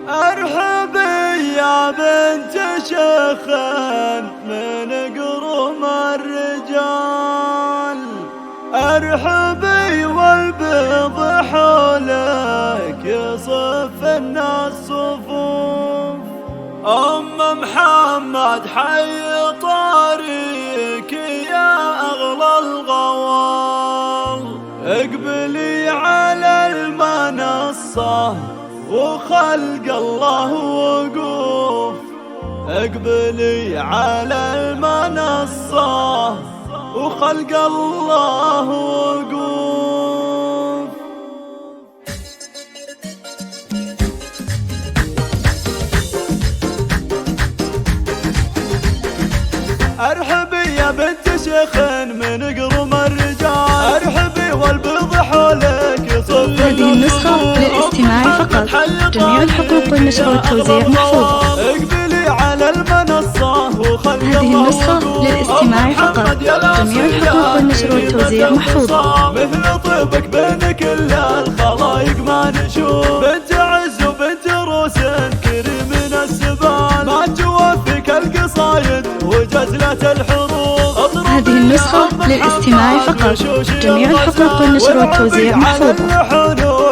ارحبي يا بنت شيخ من قروم الرجال، ارحبي والبيض حولك يصف الناس صفوف. محمد حي طريق يا اغلى الغوال، اقبلي على المنصة وخلق الله وقوف، اقبلي على المنصة وخلق الله وقوف. ارحبي يا بنت شيخ من قروم الرجال، ارحبي والبيض حولك يصف. هذه النسخة للاستماع فقط، جميع الحقوق والنشر والتوزيع محفوظة. اقبلي على المنصة وخلق الله. هذه النسخة للاستماع فقط، جميع الحقوق والنشر والتوزيع محفوظة. مثل طيبك بين كل الخلايق ما نشوف، بنت عز وبنت روس كريم من السبال، ما توفيك القصايد وجزلة الحروف. هذه النسخة للاستماع فقط، جميع الحقوق والنشر والتوزيع محفوظة.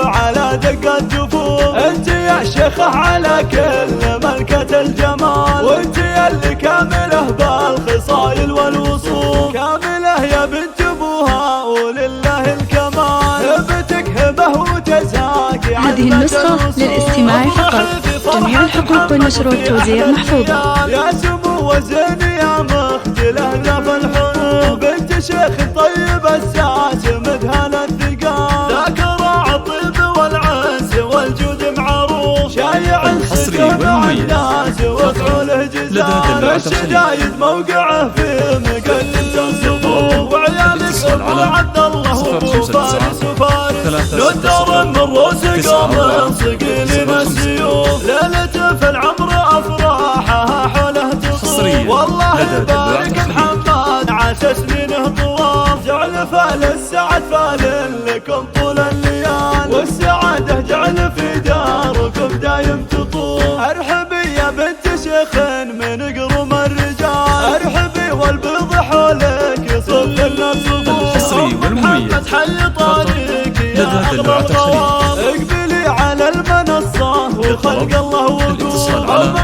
على دق الجفوف، انت يا شيخة على كل ملكة الجمال، وانت اللي كامله بالخصايل والوصوف، كامله يا بنت ابوها ولله الكمال، هبتك هبه وتزاكي. هذه النسخة للاستماع فقط، جميع الحقوق والنشر والتوزيع محفوظة. يا سمو وزين يا مختله لف الحروف، بنت شيخ طيب الساس مدهن الثقال، ذاك راعي الطيب والعز والجود معروف، شايع السجن مع الناس وفعوله جزال، الشدايد موقعه في مقدم الصفوف، وعيالك ابو عبد الله وابو فارس وفارس، ندر من روس قوم صقيل السيوف، ليلة في العمر افراحها حوله تطوف، والله يبارك محمد عاش سنينه طوال، جعل فال السعد فال لكم طول الليال، والسعادة جعل في داركم دايم تطول. ارحبي يا بنت شيخ من قروم الرجال، ارحبي والبيض حولك يصف الناس صفوف. محمد حي طريق يا اغلى الغوام، اقبلي على المنصة وخلق الله وقوف.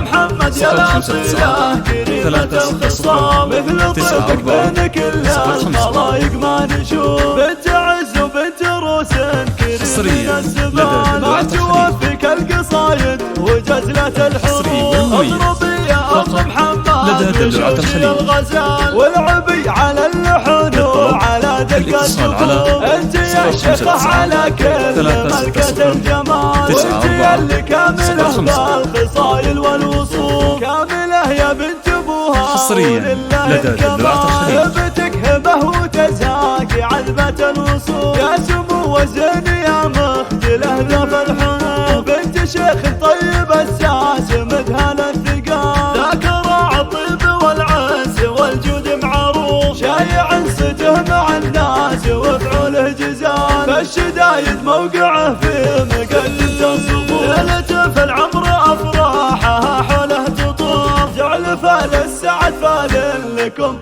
محمد يا الاصيلة كريمة الخصام، مثل طيبك بين كل الخلايق ما نشوف، بنت عز وبنت روس كريم من الزمان، ما توفيك القصايد وجزلة الحروف. اضربي يا محمد بشوش الغزال، والعبي على اللحون وعلى دق الجفوف، انت يا شيخة على كل ملكة الجمال، وانت اللي كامله بالخصايل والوصوف، كامله يا بنت ابوها ولله الكمال، هبتك هبه وتزاكي عذبة الوصول، يا سمو وزين يا مختله لف الحروف، بنت شيخ طيب الساس مدهن الثقال، ذاك راعي الطيب والعز والجود معروف، شايع صده مع الناس وفعوله جزال، فالشدايد موقعه في مقدم الصفوف، ليلة في العمر افراحها حوله تطوف، جعل فال السعد فال لكم